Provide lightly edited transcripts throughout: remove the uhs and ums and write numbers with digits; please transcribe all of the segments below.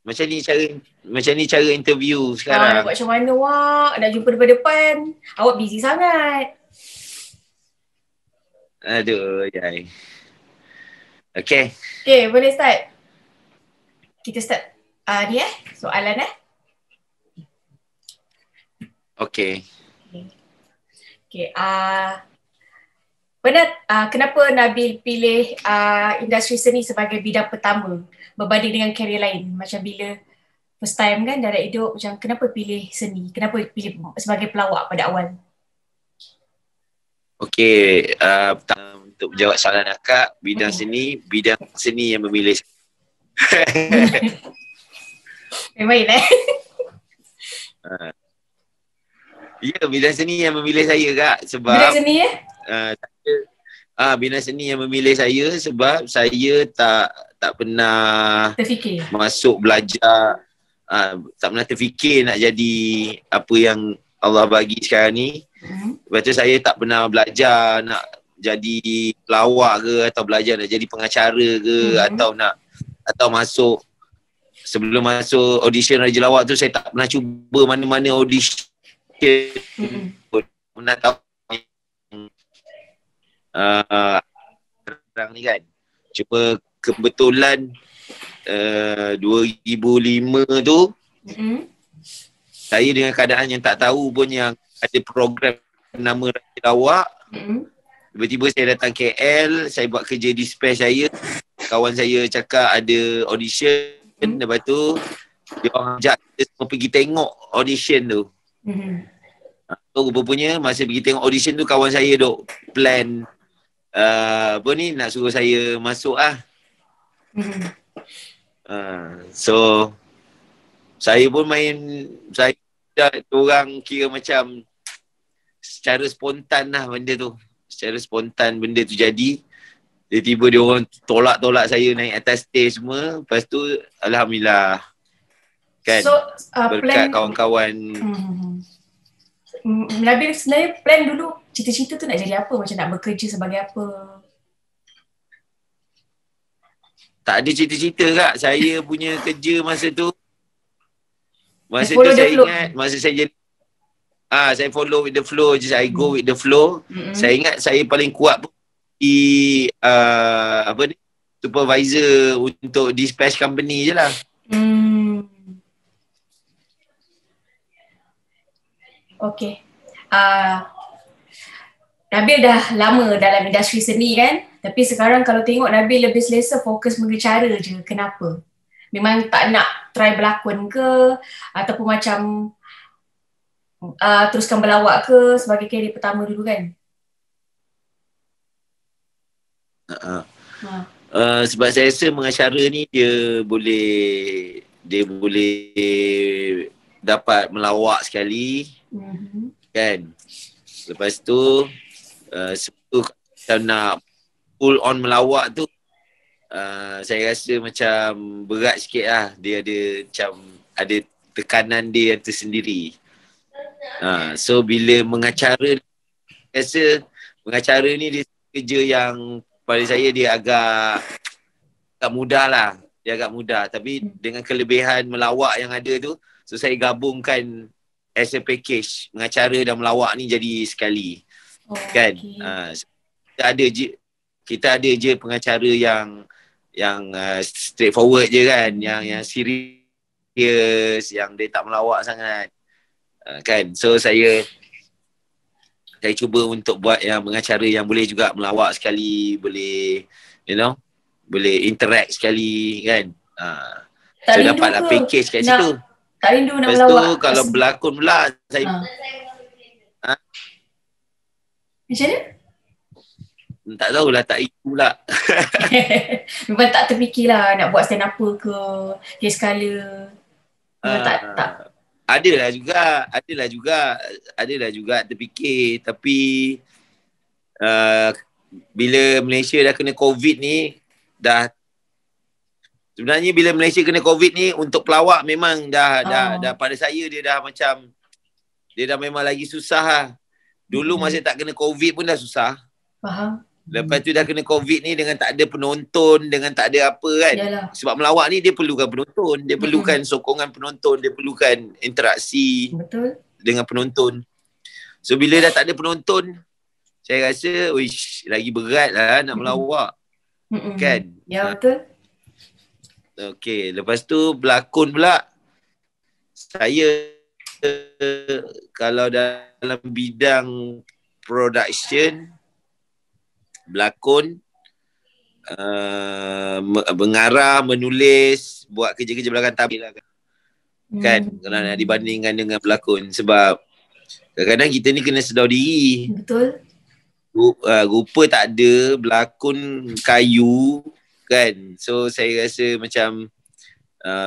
Macam ni cara interview Nak sekarang. buat macam mana Wak? Nak jumpa depan-depan. Awak busy sangat. Aduh, yai. Okay. Okay, boleh start? Kita start ni soalan Okay. Okay, kenapa Nabil pilih industri seni sebagai bidang pertama berbanding dengan karier lain? Macam bila first time kan dalam hidup, macam kenapa pilih seni? Kenapa pilih sebagai pelawak pada awal? Okay, untuk menjawab soalan akak, bidang seni yang memilih. Main Ya, bidang seni yang memilih saya kak. Sebab bidang seni bidang seni yang memilih saya sebab saya tak pernah terfikir masuk belajar, tak pernah terfikir nak jadi apa yang Allah bagi sekarang ni. Lepas tu saya tak pernah belajar nak jadi pelawak ke, atau belajar nak jadi pengacara ke, atau masuk, sebelum masuk audition Raja Lawak tu saya tak pernah cuba mana-mana audition. Pernah tahu sekarang ni kan. Cuma kebetulan 2005 tu saya dengan keadaan yang tak tahu pun yang ada program nama Raja Lawak. Tiba-tiba saya datang KL, saya buat kerja di space saya. Kawan saya cakap ada audition. Lepas tu dia orang ajak kita semua pergi tengok audition tu. So rupanya masa pergi tengok audition tu, kawan saya duk plan nak suruh saya masuk so saya pun saya orang kira macam secara spontan lah benda tu. Secara spontan benda tu jadi. Tiba-tiba dia orang tolak saya naik atas stage semua. Lepas tu alhamdulillah kan, so, berkat kawan-kawan. Nabil sebenarnya plan dulu cita-cita tu nak jadi apa? Macam nak bekerja sebagai apa? Tak ada cita-cita kak. Saya punya kerja masa tu, saya ingat masa saya jadi saya follow with the flow je. I go with the flow. Saya ingat saya paling kuat di supervisor untuk dispatch company je lah. Okay. Nabil dah lama dalam industri seni kan? Tapi sekarang kalau tengok Nabil lebih selesa fokus mengecara je. Kenapa? Memang tak nak try berlakon ke? Ataupun macam teruskan berlawak ke sebagai karier pertama dulu kan? Sebab saya rasa mengacara ni dia boleh dapat melawak sekali. Kan? Lepas tu kalau nak full on melawak tu saya rasa macam berat sikit lah. Dia ada macam ada tekanan dia tersendiri. So bila mengacara, saya rasa mengacara ni dia kerja yang pada saya dia agak mudah lah. Dia agak mudah. Tapi dengan kelebihan melawak yang ada tu, so saya gabungkan as a package. Mengacara dan melawak ni jadi sekali. Kan? Kita ada je pengacara yang straightforward je kan. Yang serius, yang dia tak melawak sangat. Kan? So saya cuba untuk buat yang mengacara yang boleh juga melawak sekali, boleh boleh interact sekali kan. So dapatlah package kat situ. Tak rindu nak melawak. Lepas tu kalau berlakon pula saya macam mana? Tak tahulah, tak ikut pula. Memang tak terfikirlah nak buat stand up ke case skala. Tak. Adalah juga terfikir, tapi bila Malaysia dah kena COVID ni, sebenarnya bila Malaysia kena COVID ni, untuk pelawak memang dah pada saya dia dah memang lagi susah lah. Dulu masa tak kena COVID pun dah susah. Faham. Lepas tu dah kena COVID ni dengan tak ada penonton, dengan tak ada apa kan. Yalah. Sebab melawak ni dia perlukan penonton, dia perlukan sokongan penonton, dia perlukan interaksi Betul. dengan penonton. So bila dah tak ada penonton, saya rasa wish lagi berat lah nak melawak. Kan? Ya, betul. Okay, lepas tu berlakon pula. Saya kalau dalam bidang production, berlakon, mengarah, menulis, buat kerja-kerja belakang tabir lah kan. Kalau nak dibandingkan dengan berlakon. Sebab kadang-kadang kita ni kena sedar diri. Betul. Rupa tak ada, berlakon kayu kan. So saya rasa macam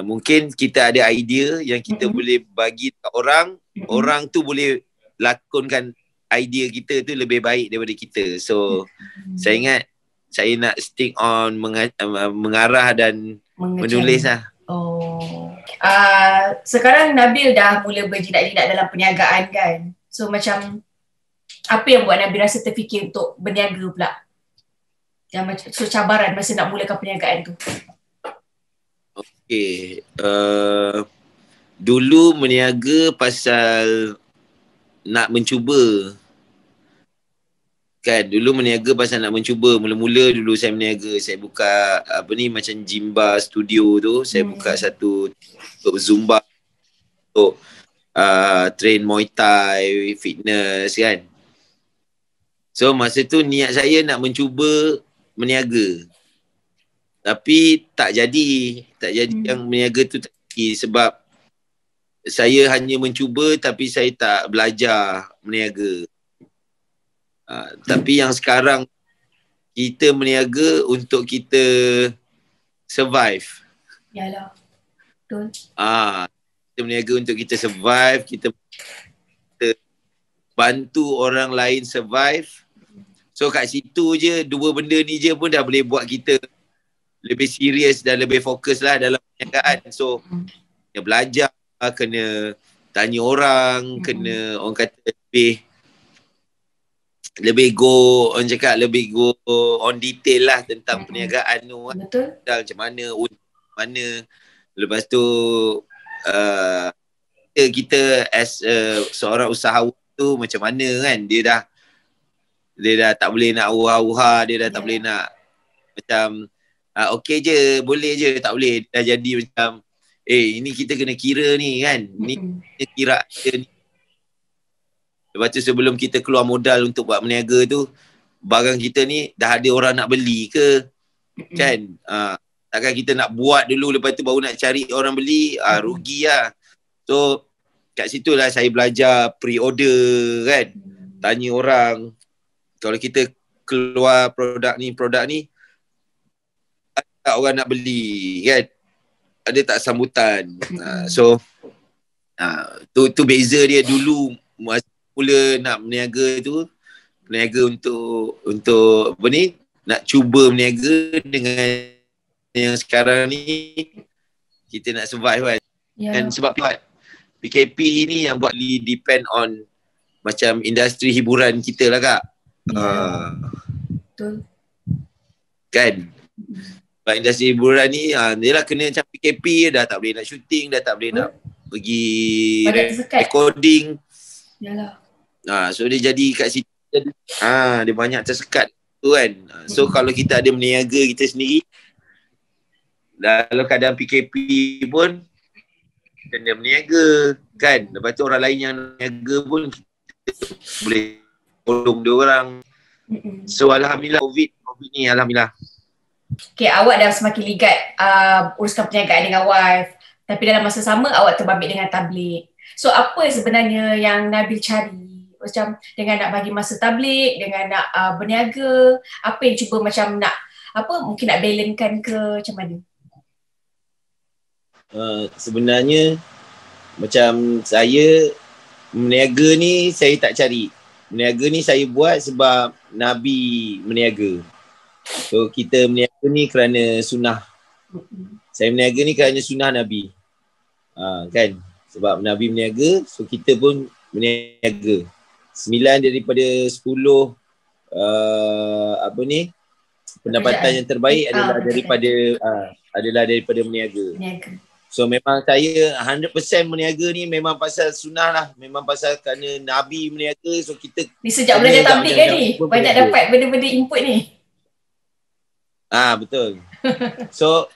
mungkin kita ada idea yang kita boleh bagi kat orang, orang tu boleh lakonkan idea kita tu lebih baik daripada kita. So saya ingat saya nak stick on mengarah dan menulis lah. Sekarang Nabil dah mula berjinak-jinak dalam perniagaan kan. So macam apa yang buat Nabil rasa terfikir untuk berniaga pula? So cabaran masa nak mulakan perniagaan tu. Okay. Dulu berniaga pasal nak mencuba. Kan, dulu berniaga pasal nak mencuba. Mula-mula dulu saya berniaga. Saya buka macam Jimba Studio tu. Saya buka satu untuk Zumba, untuk train Muay Thai, fitness kan. So masa tu niat saya nak mencuba berniaga. Tapi tak jadi. Tak jadi yang berniaga tu tak jadi. Sebab saya hanya mencuba tapi saya tak belajar berniaga. Tapi yang sekarang kita berniaga untuk kita survive. Yalah. Betul. Kita berniaga untuk kita survive, kita bantu orang lain survive. So kat situ je, dua benda ni je pun dah boleh buat kita lebih serius dan lebih fokus lah dalam perniagaan. So kena belajar, kena tanya orang, kena orang kata lebih go, orang cakap lebih go on detail lah tentang perniagaan tu. Betul. Macam mana. Lepas tu kita as seorang usahawan tu macam mana kan. Dia dah tak boleh nak uha-uha, dia dah tak boleh nak macam okey je, boleh je, tak boleh. Dah jadi macam ini kita kena kira ni kan. Ni kita kira ni. Lepas tu sebelum kita keluar modal untuk buat berniaga tu, barang kita ni dah ada orang nak beli ke? Kan? Takkan kita nak buat dulu lepas tu baru nak cari orang beli, rugi lah. So kat situ lah saya belajar pre-order kan. Tanya orang, kalau kita keluar produk ni, ada tak orang nak beli kan? Ada tak sambutan? So tu beza dia dulu masa mula nak berniaga tu. Berniaga untuk apa ni, nak cuba berniaga dengan yang sekarang ni kita nak survive kan. Dan sebab PKP ni yang buat depend on macam industri hiburan kita lah Kak. Betul. Kan? Sebab industri hiburan ni dia lah kena macam PKP, dah tak boleh nak syuting, dah tak boleh nak pergi recording. Yalah. So dia jadi kat situ dia banyak tersekat tu kan. So kalau kita ada berniaga kita sendiri, dalam keadaan PKP pun kena berniaga kan. Lepas tu orang lain yang berniaga pun kita boleh tolong dia orang. So alhamdulillah COVID ni alhamdulillah. Okay, awak dah semakin ligat uruskan perniagaan dengan wife, tapi dalam masa sama awak terbabit dengan tabligh. So apa sebenarnya yang Nabil cari? Macam dengan nak bagi masa tabligh, dengan nak berniaga, apa yang cuba macam nak, mungkin nak balancekan ke macam mana? Sebenarnya macam saya berniaga ni saya tak cari. Berniaga ni saya buat sebab Nabi berniaga. So kita berniaga ni kerana sunnah. Saya berniaga ni kerana sunnah Nabi. Kan? Sebab Nabi berniaga, so kita pun berniaga. 9 daripada 10 apa ni, pendapatan yang terbaik adalah daripada meniaga. So memang saya 100% meniaga ni memang pasal sunnah lah. Memang pasal kerana Nabi meniaga. So kita ni sejak belajar tabligh kan ni banyak dapat benda-benda input ni. Betul. So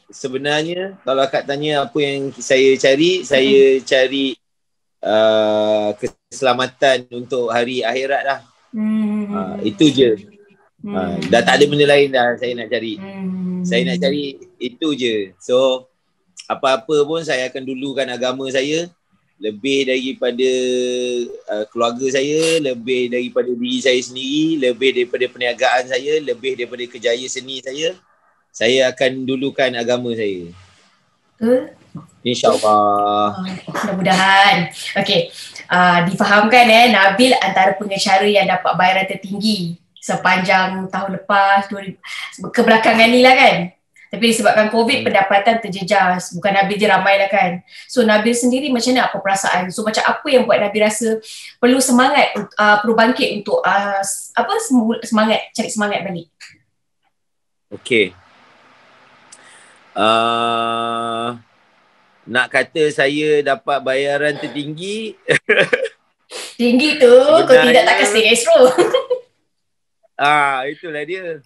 sebenarnya kalau akak tanya apa yang saya cari, saya cari keselamatan untuk hari akhirat lah. Itu je. Dah tak ada benda lain dah saya nak cari. Saya nak cari itu je. So apa-apa pun saya akan dulukan agama saya lebih daripada keluarga saya, lebih daripada diri saya sendiri, lebih daripada perniagaan saya, lebih daripada kerjaya seni saya akan dulukan agama saya. InsyaAllah. Mudah-mudahan. Okey. Difahamkan Nabil antara pengacara yang dapat bayaran tertinggi sepanjang tahun lepas, kebelakangan ni lah kan. Tapi disebabkan COVID, pendapatan terjejas. Bukan Nabil je, ramai lah kan. So Nabil sendiri macam mana, apa perasaan? So macam apa yang buat Nabil rasa perlu semangat, perlu bangkit untuk cari semangat balik? Okay. Nak kata saya dapat bayaran tertinggi. Tinggi tu, kau tidak takkan stay Astro. Itulah dia.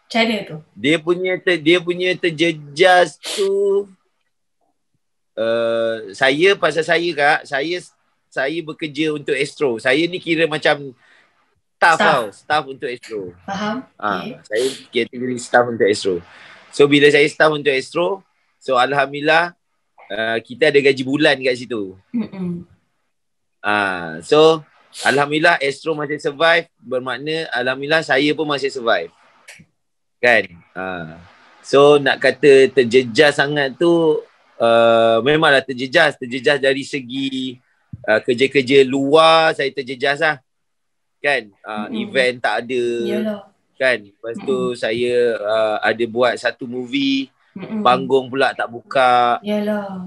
Macam mana tu? Dia punya terjejas tu pasal saya kak, saya bekerja untuk Astro. Saya ni kira macam staff untuk Astro. Faham? Okay. Saya kategori staff untuk Astro. So bila saya staff untuk Astro, so alhamdulillah kita ada gaji bulan kat situ. So alhamdulillah Astro masih survive, bermakna alhamdulillah saya pun masih survive. Kan? So nak kata terjejas sangat tu memanglah terjejas dari segi kerja-kerja luar saya terjejas lah. Kan? Event tak ada. Yalah. Kan? Lepas tu saya ada buat satu movie, panggung pula tak buka. Yalah.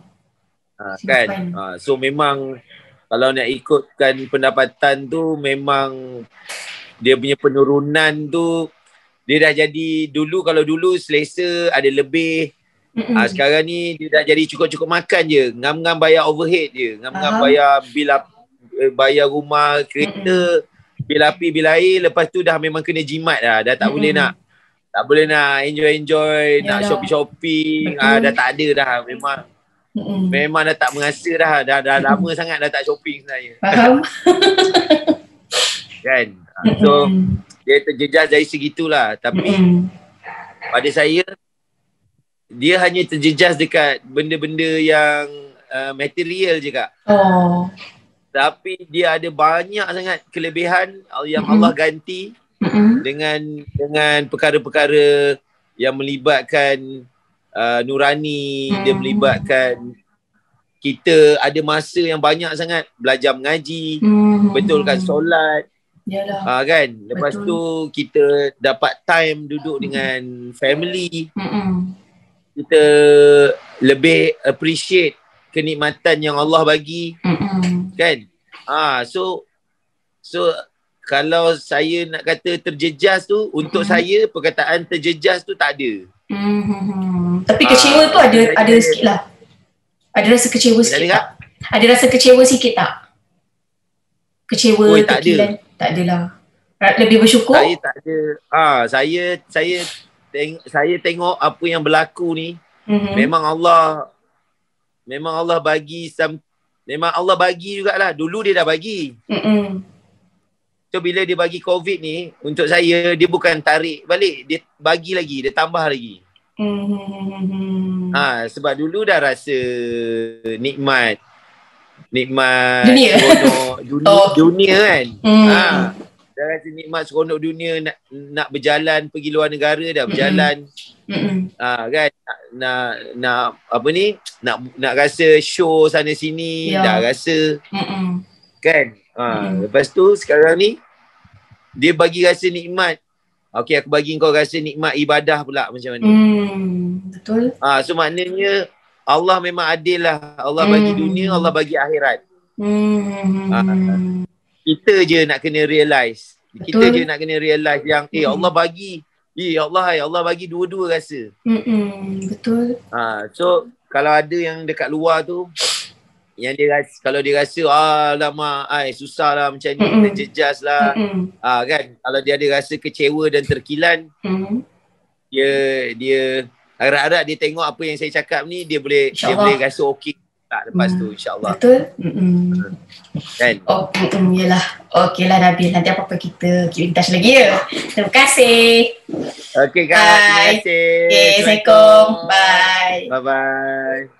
Kan? So memang kalau nak ikutkan pendapatan tu memang dia punya penurunan tu dia dah jadi kalau dulu selesa ada lebih. Sekarang ni dia dah jadi cukup-cukup makan je. Ngam-ngam bayar overhead je. Ngam-ngam bayar bil bayar rumah, kereta, bil api, bil air. Lepas tu dah memang kena jimat dah. Dah tak boleh nak enjoy, nak shopping. Dah tak ada dah. Memang dah tak merasa dah. Dah lama sangat dah tak shopping sebenarnya. Faham? Kan? So dia terjejas dari segitulah. Tapi pada saya dia hanya terjejas dekat benda-benda yang material je kak. Tapi dia ada banyak sangat kelebihan yang Allah ganti dengan perkara-perkara yang melibatkan nurani, dia melibatkan kita ada masa yang banyak sangat belajar mengaji, betulkan solat. Yalah. Kan? Lepas tu kita dapat time duduk dengan family. Kita lebih appreciate kenikmatan yang Allah bagi. Kan? So kalau saya nak kata terjejas tu, untuk saya perkataan terjejas tu tak ada. Tapi kecewa tu ada sikit lah. Ada rasa kecewa sikit tak? Ada rasa kecewa sikit tak? Kecewa, tekilan? Tak adalah. Lebih bersyukur? Saya tak ada. Saya tengok apa yang berlaku ni. Memang Allah bagi memang Allah bagi jugalah. Dulu dia dah bagi. So bila dia bagi COVID ni, untuk saya dia bukan tarik balik, dia bagi lagi, dia tambah lagi. Sebab dulu dah rasa nikmat dunia kan. Dah rasa nikmat seronok dunia, nak berjalan pergi luar negara dah berjalan. Kan nak apa ni, nak rasa show sana sini dah rasa. Kan? Lepas tu sekarang ni dia bagi rasa nikmat. Okey, aku bagi kau rasa nikmat ibadah pula macam mana. Betul. So maknanya Allah memang adil lah. Allah bagi dunia, Allah bagi akhirat. Kita je nak kena realise. Kita Betul. je nak kena realise yang Allah bagi. Allah bagi dua-dua rasa. Betul. So kalau ada yang dekat luar tu yang dia rasa, kalau dia rasa alamak susah lah macam ni, terjejas lah. Kan kalau dia ada rasa kecewa dan terkilan, dia harap-harap dia tengok apa yang saya cakap ni, dia boleh rasa okey tak lepas tu, insya-Allah. Betul. Kan? Yalah. Okeylah Nabil, nanti apa-apa kita keep in touch lagi ya. Terima kasih. Okey Kak, terima kasih. Okay, Assalamualaikum. Bye. Bye-bye.